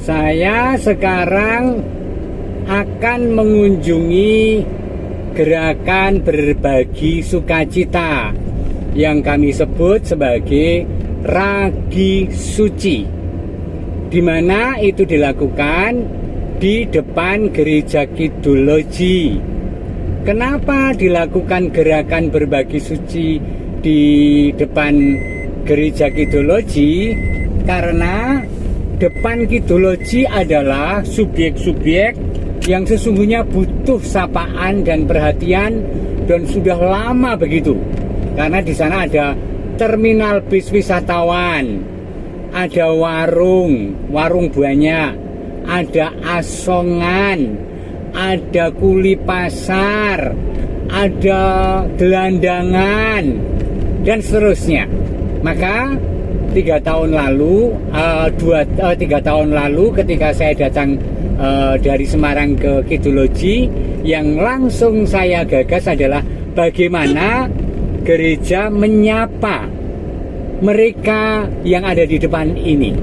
Saya sekarang akan mengunjungi gerakan berbagi sukacita yang kami sebut sebagai Ragi Suci, di mana itu dilakukan di depan Gereja Kidul-Loji. Kenapa dilakukan gerakan berbagi suci di depan Gereja Kidul-Loji? Karena depan Kidul-Loji adalah subjek-subjek yang sesungguhnya butuh sapaan dan perhatian, dan sudah lama begitu. Karena di sana ada terminal bis wisatawan, ada warung banyak, ada asongan, ada kuli pasar, ada gelandangan, dan seterusnya. Maka 3 tahun lalu, 3 tahun lalu ketika saya datang dari Semarang ke Kidul-Loji, yang langsung saya gagas adalah bagaimana gereja menyapa mereka yang ada di depan ini.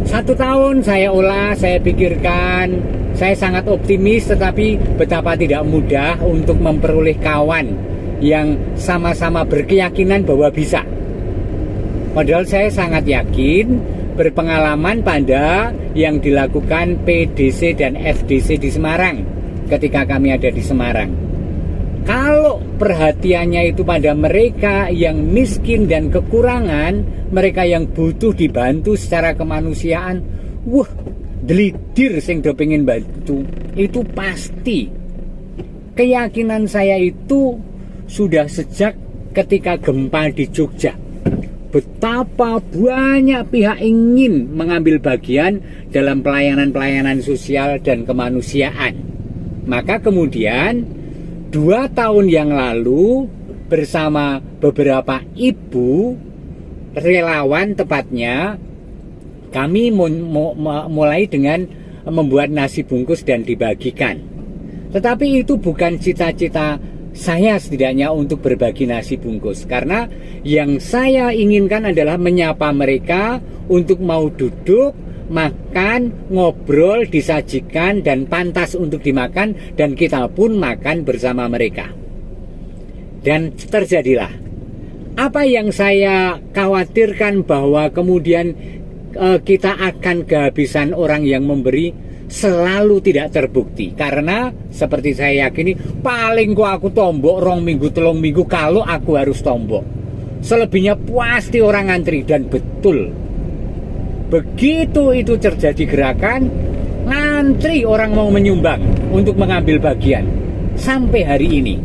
1 tahun saya olah, saya pikirkan, saya sangat optimis, tetapi betapa tidak mudah untuk memperoleh kawan yang sama-sama berkeyakinan bahwa bisa. Padahal saya sangat yakin, berpengalaman pada yang dilakukan PDC dan FDC di Semarang ketika kami ada di Semarang. Kalau perhatiannya itu pada mereka yang miskin dan kekurangan, mereka yang butuh dibantu secara kemanusiaan, wah, delidir sing do pengen bantu, itu pasti. Keyakinan saya itu sudah sejak ketika gempa di Jogja. Betapa banyak pihak ingin mengambil bagian dalam pelayanan-pelayanan sosial dan kemanusiaan. Maka kemudian 2 tahun yang lalu bersama beberapa ibu relawan, tepatnya kami mulai dengan membuat nasi bungkus dan dibagikan. Tetapi itu bukan cita-cita saya setidaknya untuk berbagi nasi bungkus, karena yang saya inginkan adalah menyapa mereka untuk mau duduk, makan, ngobrol, disajikan, dan pantas untuk dimakan, dan kita pun makan bersama mereka. Dan terjadilah apa yang saya khawatirkan, bahwa kemudian kita akan kehabisan orang yang memberi, selalu tidak terbukti. Karena seperti saya yakini, paling aku tombok 2 minggu 3 minggu kalau aku harus tombok. Selebihnya pasti orang ngantri. Dan betul, begitu itu terjadi gerakan, ngantri orang mau menyumbang untuk mengambil bagian. Sampai hari ini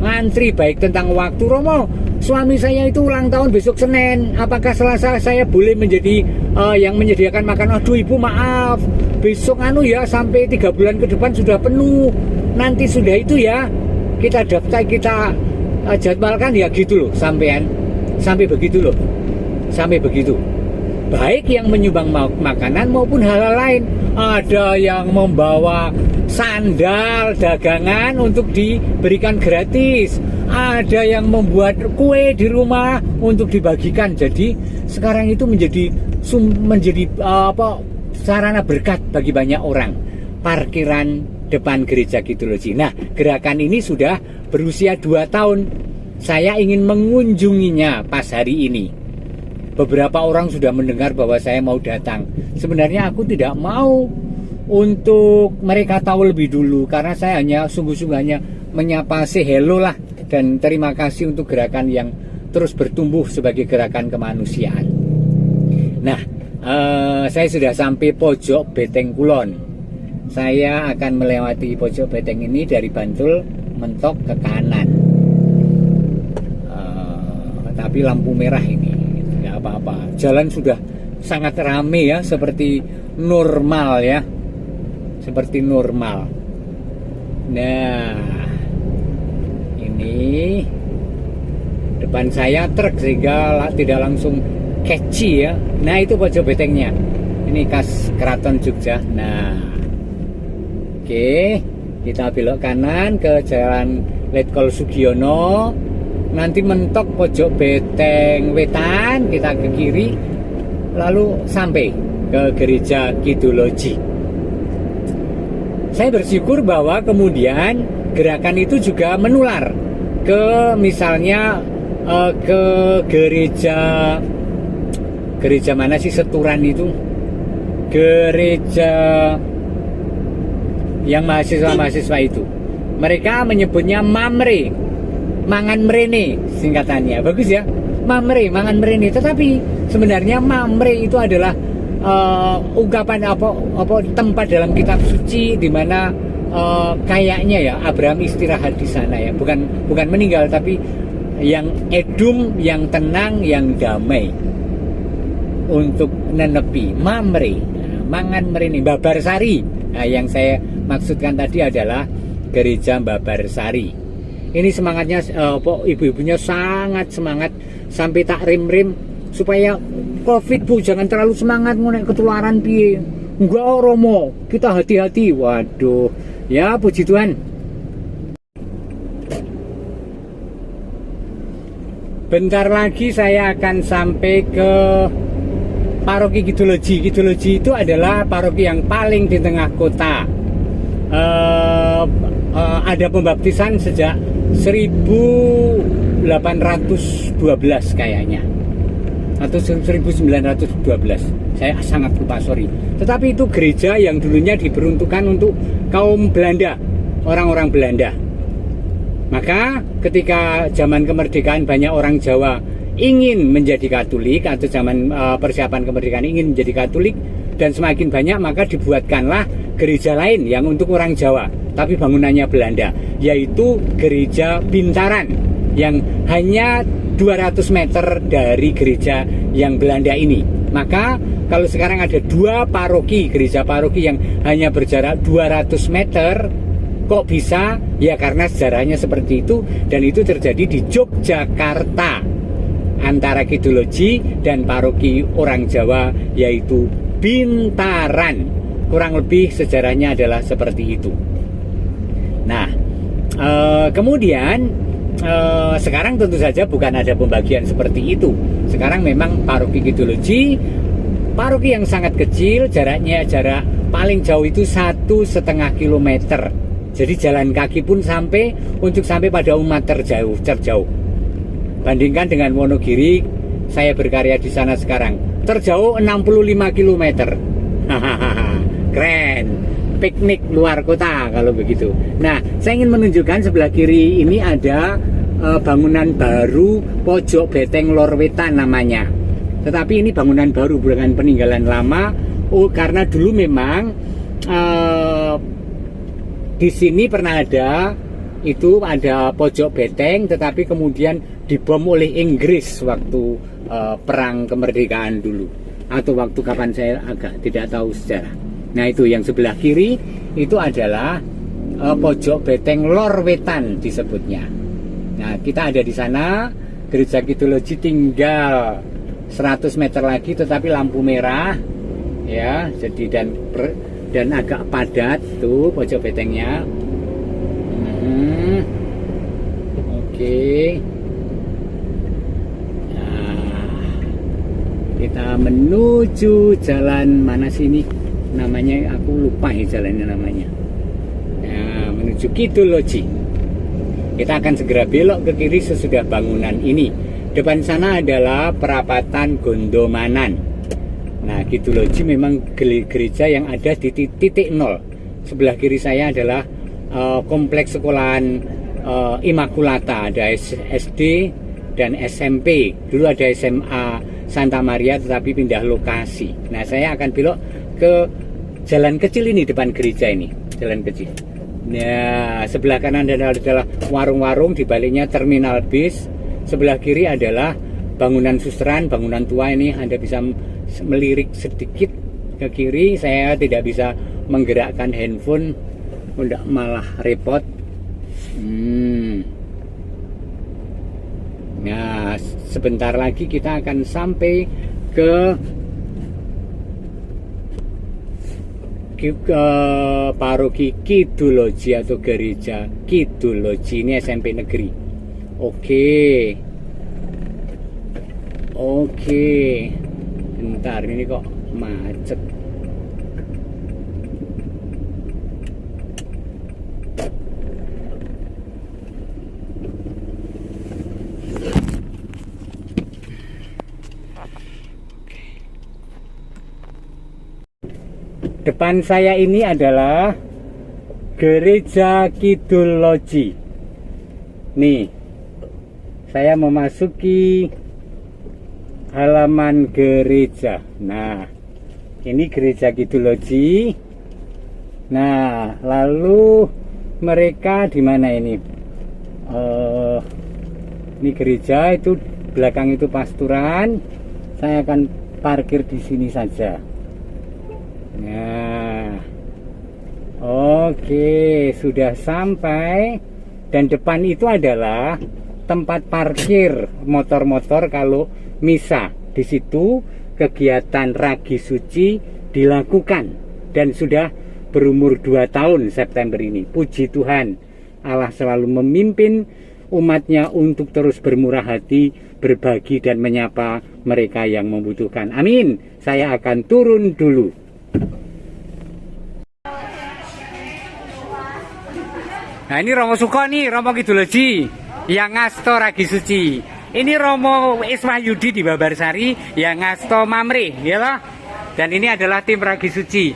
ngantri, baik tentang waktu. Romo, suami saya itu ulang tahun besok Senin, apakah Selasa saya boleh menjadi yang menyediakan makan? Aduh ibu, maaf, besok ya, sampai 3 bulan ke depan sudah penuh. Nanti sudah itu ya, kita daftar, kita jadwalkan ya, gitu loh. Sampai begitu loh. Sampai begitu. Baik yang menyumbang makanan maupun hal-hal lain. Ada yang membawa sandal dagangan untuk diberikan gratis. Ada yang membuat kue di rumah untuk dibagikan. Jadi sekarang itu menjadi sarana berkat bagi banyak orang. Parkiran depan Gereja Kidul-Loji. Nah, gerakan ini sudah berusia 2 tahun. Saya ingin mengunjunginya pas hari ini. Beberapa orang sudah mendengar bahwa saya mau datang. Sebenarnya aku tidak mau untuk mereka tahu lebih dulu, karena saya hanya sungguh-sungguh hanya menyapa, say hello lah, dan terima kasih untuk gerakan yang terus bertumbuh sebagai gerakan kemanusiaan. Nah, saya sudah sampai pojok Beteng Kulon. Saya akan melewati pojok Beteng ini dari Bantul, mentok ke kanan. Tapi lampu merah ini. Apa-apa, jalan sudah sangat ramai ya, seperti normal ya, seperti normal. Nah, ini depan saya truk sehingga tidak langsung catchy ya. Nah, itu pojok betengnya, ini khas Keraton Jogja. Nah, oke, kita belok kanan ke Jalan Letkol Sugiono. Nanti mentok pojok Beteng Wetan, kita ke kiri. lalu sampai ke gereja Kidul-Loji. Saya bersyukur bahwa kemudian gerakan itu juga menular ke misalnya ke gereja mana sih Seturan itu, gereja yang mahasiswa itu, mereka menyebutnya Mamre, mangan mrene singkatannya, bagus ya, Mamre, mangan mrene. Tetapi sebenarnya Mamre itu adalah ungkapan apa tempat dalam kitab suci di mana kayaknya ya Abraham istirahat di sana ya, bukan meninggal tapi yang edum, yang tenang, yang damai untuk nenepi. Mamre, mangan mrene, Babarsari. Nah, yang saya maksudkan tadi adalah gereja Babarsari. Ini semangatnya ibu-ibunya sangat semangat sampai tak rim-rim supaya Covid Bu jangan terlalu semangat ngonek ketularan piye. Enggak Romo, kita hati-hati. Waduh, ya puji Tuhan. Bentar lagi saya akan sampai ke Paroki Kidul-Loji. Kidul-Loji itu adalah paroki yang paling di tengah kota. Ada pembaptisan sejak 1812 kayaknya, atau 1912. Saya sangat lupa, sorry. Tetapi itu gereja yang dulunya diperuntukkan untuk kaum Belanda, orang-orang Belanda. Maka ketika zaman kemerdekaan banyak orang Jawa ingin menjadi Katolik, atau zaman persiapan kemerdekaan ingin menjadi Katolik, dan semakin banyak maka dibuatkanlah gereja lain yang untuk orang Jawa tapi bangunannya Belanda, yaitu gereja Bintaran yang hanya 200 meter dari gereja yang Belanda ini. Maka kalau sekarang ada dua paroki, gereja paroki yang hanya berjarak 200 meter, kok bisa? Ya karena sejarahnya seperti itu, dan itu terjadi di Yogyakarta antara Kidul-Loji dan paroki orang Jawa yaitu Bintaran. Kurang lebih sejarahnya adalah seperti itu. Nah, kemudian sekarang tentu saja bukan ada pembagian seperti itu. Sekarang memang paroki Kidul-Loji, paroki yang sangat kecil, jarak paling jauh itu 1,5 kilometer. Jadi jalan kaki pun untuk sampai pada umat terjauh. Bandingkan dengan Wonogiri, saya berkarya di sana sekarang, terjauh 65 kilometer. Keren, piknik luar kota kalau begitu. Nah, saya ingin menunjukkan sebelah kiri ini ada bangunan baru Pojok Beteng Lor Wetan namanya. Tetapi ini bangunan baru, bukan peninggalan lama. Karena dulu memang di sini pernah ada Pojok Beteng, tetapi kemudian dibom oleh Inggris waktu perang kemerdekaan dulu, atau waktu kapan saya agak tidak tahu sejarah. Nah, itu yang sebelah kiri itu adalah Pojok Beteng Lor Wetan disebutnya. Nah, kita ada di sana. Gereja Kidul-Loji tinggal 100 meter lagi, tetapi lampu merah ya. Jadi dan agak padat tuh Pojok Betengnya. Oke. Nah, kita menuju jalan mana sini? Namanya aku lupa ya jalannya namanya. Nah, menuju Kidul-Loji. Kita akan segera belok ke kiri sesudah bangunan ini. Depan sana adalah perapatan Gondomanan. Nah, Kidul-Loji memang gereja yang ada di titik nol. Sebelah kiri saya adalah kompleks sekolahan Immaculata, ada SD dan SMP. Dulu ada SMA Santa Maria tetapi pindah lokasi. Nah, saya akan belok ke jalan kecil ini depan gereja ini, jalan kecil. Nah, sebelah kanan adalah warung-warung, di baliknya terminal bis. Sebelah kiri adalah bangunan susteran, bangunan tua ini. Anda bisa melirik sedikit ke kiri. Saya tidak bisa menggerakkan handphone, udah malah repot. Nah, sebentar lagi kita akan sampai ke paroki Kidul-Loji atau gereja Kidul-Loji. Ini SMP negeri. Oke. Bentar, ini kok macet. Depan saya ini adalah Gereja Kidul Loji. Nih, saya memasuki halaman gereja. Nah, ini Gereja Kidul Loji. Nah, lalu mereka di mana ini? Ini gereja, itu belakang itu pasturan. Saya akan parkir di sini saja. Nah, oke, sudah sampai. Dan depan itu adalah tempat parkir motor-motor kalau misa. Di situ kegiatan Ragi Suci dilakukan dan sudah berumur 2 tahun September ini. Puji Tuhan, Allah selalu memimpin umatnya untuk terus bermurah hati, berbagi dan menyapa mereka yang membutuhkan. Amin. Saya akan turun dulu. Nah, ini Romo Suko nih, Romo Kidul Loji yang ngasto Ragi Suci. Ini Romo Iswahyudi di Babarsari yang ngasto Mamre, ya loh. Dan ini adalah tim Ragi Suci.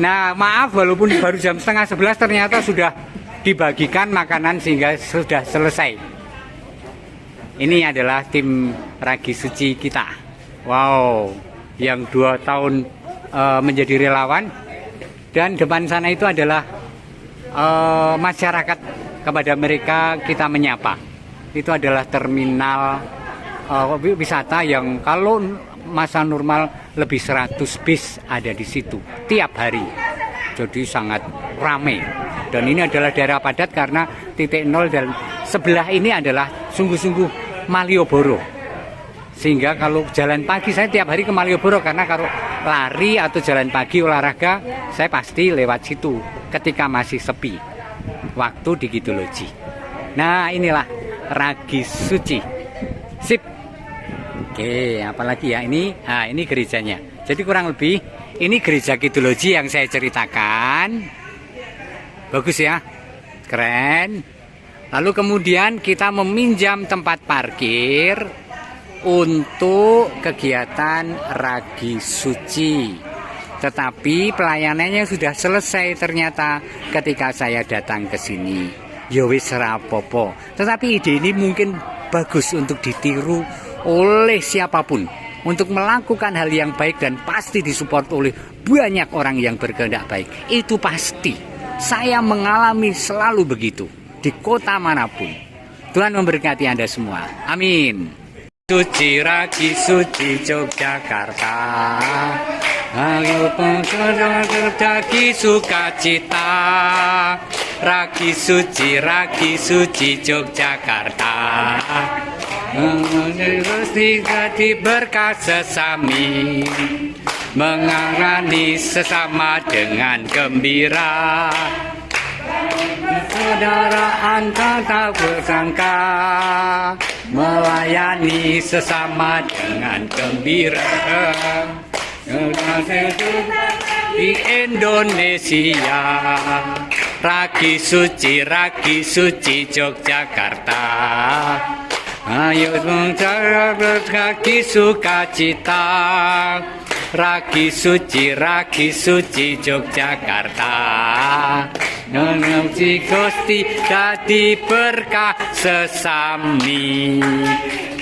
Nah, maaf walaupun baru jam setengah 11 ternyata sudah dibagikan makanan sehingga sudah selesai. Ini adalah tim Ragi Suci kita. Wow, yang 2 tahun menjadi relawan. Dan depan sana itu adalah masyarakat, kepada mereka kita menyapa. Itu adalah terminal wisata yang kalau masa normal lebih 100 bis ada di situ tiap hari. Jadi sangat ramai. Dan ini adalah daerah padat karena titik nol dan sebelah ini adalah sungguh-sungguh Malioboro. Sehingga kalau jalan pagi, saya tiap hari ke Malioboro karena kalau lari atau jalan pagi olahraga saya pasti lewat situ ketika masih sepi waktu di Kidul Loji. Nah, inilah Ragi Suci. Sip. Oke, apalagi ya ini? Nah, ini gerejanya. Jadi kurang lebih ini Gereja Kidul Loji yang saya ceritakan. Bagus ya, keren. Lalu kemudian kita meminjam tempat parkir untuk kegiatan Ragi Suci. Tetapi pelayanannya sudah selesai ternyata ketika saya datang ke sini. Ya wis rapopo. Tetapi ide ini mungkin bagus untuk ditiru oleh siapapun untuk melakukan hal yang baik dan pasti disupport oleh banyak orang yang berkehendak baik. Itu pasti. Saya mengalami selalu begitu di kota manapun. Tuhan memberkati Anda semua. Amin. Suci Ragi Suci Yogyakarta, ayo berbagi sukacita. Ragi Suci Yogyakarta, terus jadi berkah sesami, mengarani sesama dengan gembira. Saudaraan tak bersangka, melayani sesama dengan gembira. Di Indonesia, Ragi Suci Yogyakarta, ayo berbagi sukacita. Ragi Suci Yogyakarta, Muji Gusti dadi berkah sesami.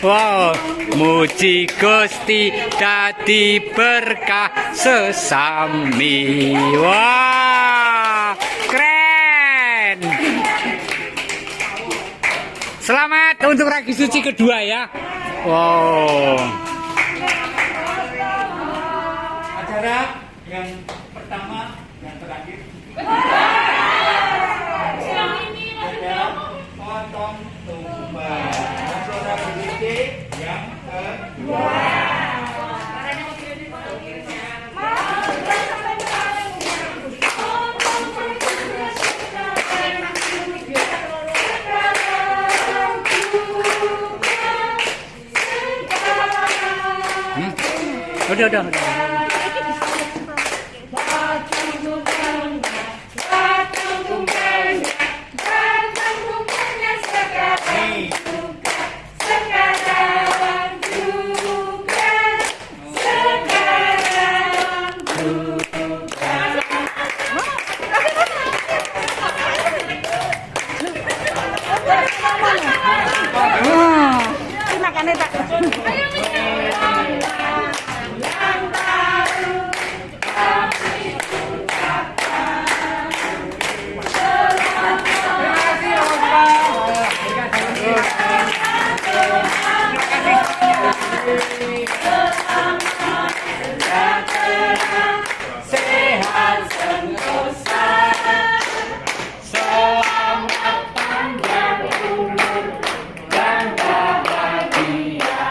Wow, muji Gusti dadi berkah sesami. Wah, keren. Selamat untuk Ragi Suci kedua ya. Wow. Acara yang pertama dan terakhir. Potong tumbang. Acara berikutnya yang kedua. Udah. Makannya tak. Sehat sentosa, selamat panjang umur dan bahagia.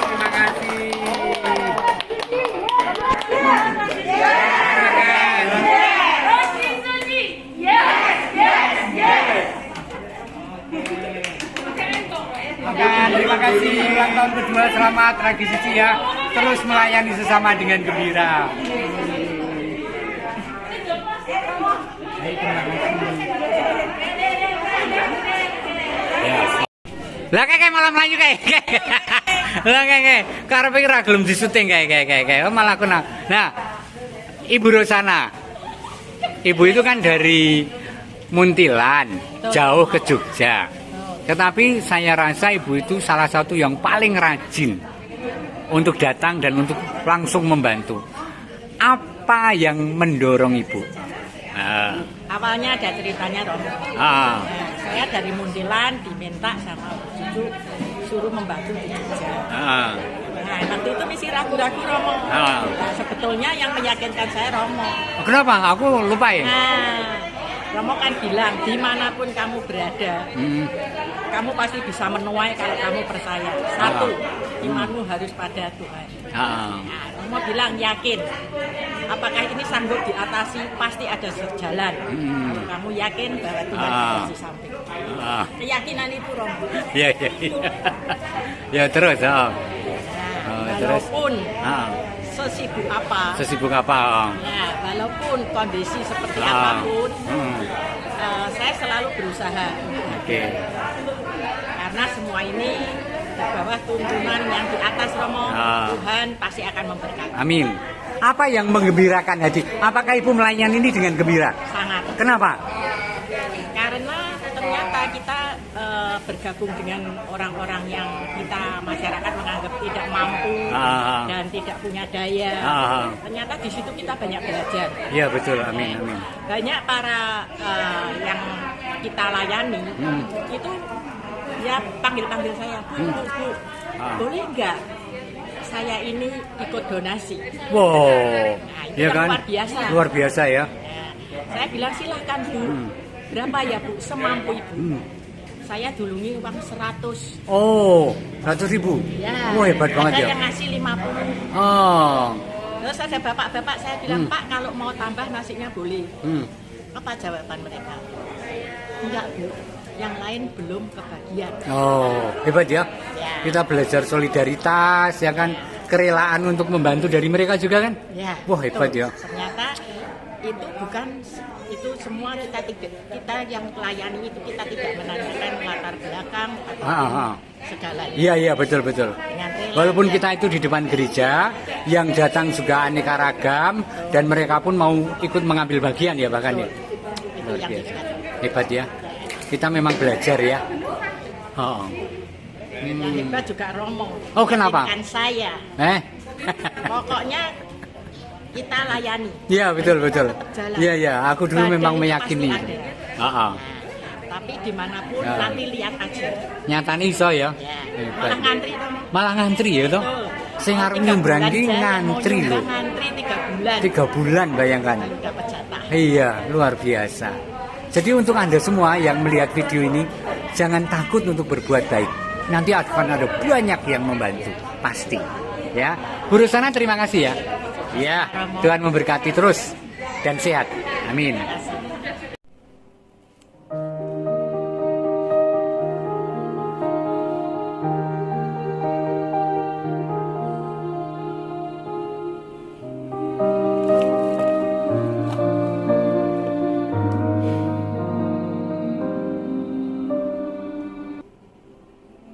Terima kasih. Terima kasih ulang tahun kedua, selamat Ragi Cici ya. Terus melayani sesama dengan gembira. Lah kayak malam lanjut kayak. Lah kayak karepe ora gelem disuting kayak. Malah aku nah. Ibu Rosana. Ibu itu kan dari Muntilan, jauh ke Jogja. Tetapi saya rasa ibu itu salah satu yang paling rajin untuk datang dan untuk langsung membantu. Apa yang mendorong ibu? Awalnya ada ceritanya Romo. Saya dari Muntilan diminta sama cucu suruh membantu di Jogja. Nah, waktu itu masih ragu-ragu Romo. Nah, sebetulnya yang meyakinkan saya Romo. Kenapa? Aku lupa ya. Romo kan bilang dimanapun kamu berada, kamu pasti bisa menuai kalau kamu percaya. Satu, imanmu harus pada Tuhan. Nah, Romo bilang yakin. Apakah ini sanggup diatasi? Pasti ada sejalan. Kalau kamu yakin bahwa Tuhan ada di samping. Keyakinan itu Romo. Iya. Ya terus. Walaupun sesibuk apa, ya, walaupun kondisi seperti apapun, saya selalu berusaha. Karena semua ini di bawah tuntunan yang di atas Romo, Tuhan pasti akan memberkati. Amin. Apa yang menggembirakan hati? Apakah ibu melayani ini dengan gembira? Sangat. Kenapa? Karena ternyata kita bergabung dengan orang-orang yang kita masyarakat menganggap tidak mampu dan tidak punya daya. Ternyata di situ kita banyak belajar. Iya betul, amin. Banyak para yang kita layani itu ya panggil saya, Bu, boleh nggak saya ini ikut donasi? Wow, nah, itu ya kan? Luar biasa ya. Nah, saya bilang silahkan Bu. Berapa ya Bu? Semampu Ibu. Saya dulungi uang 100. Oh, 100.000? Ya. Wah, hebat banget ya. Ada yang ngasih 50. Oh. Terus ada bapak-bapak saya bilang, Pak kalau mau tambah nasinya boleh. Apa jawaban mereka? Enggak Bu, yang lain belum kebagian. Oh, hebat ya. Kita belajar solidaritas, ya kan? Kerelaan untuk membantu dari mereka juga kan? Ya. Wah, hebat ya. Ternyata itu bukan, itu semua kita yang melayani itu kita tidak menanyakan latar belakang atau segalanya. Iya betul. Walaupun kita itu di depan gereja, yang datang juga aneka ragam dan mereka pun mau ikut mengambil bagian ya bahkan ya. Itu yang hebat ya. Kita memang belajar ya. Yang hebat juga Romo. Oh kenapa? Bukan saya. Pokoknya kita layani. Iya betul. Iya. Aku dulu memang meyakini. Tapi dimanapun nanti lihat aja. Nyatane iso ya. Malah ngantri. Malah ngantri ya toh. Sing arep nyumbrangi ngantri lho. Ngantri 3 bulan. 3 bulan bayangkan. Dapat jatah. Iya, luar biasa. Jadi untuk Anda semua yang melihat video ini, jangan takut untuk berbuat baik. Nanti akan ada banyak yang membantu, pasti. Ya, Bu Rosana terima kasih ya. Ya, Tuhan memberkati terus dan sehat. Amin.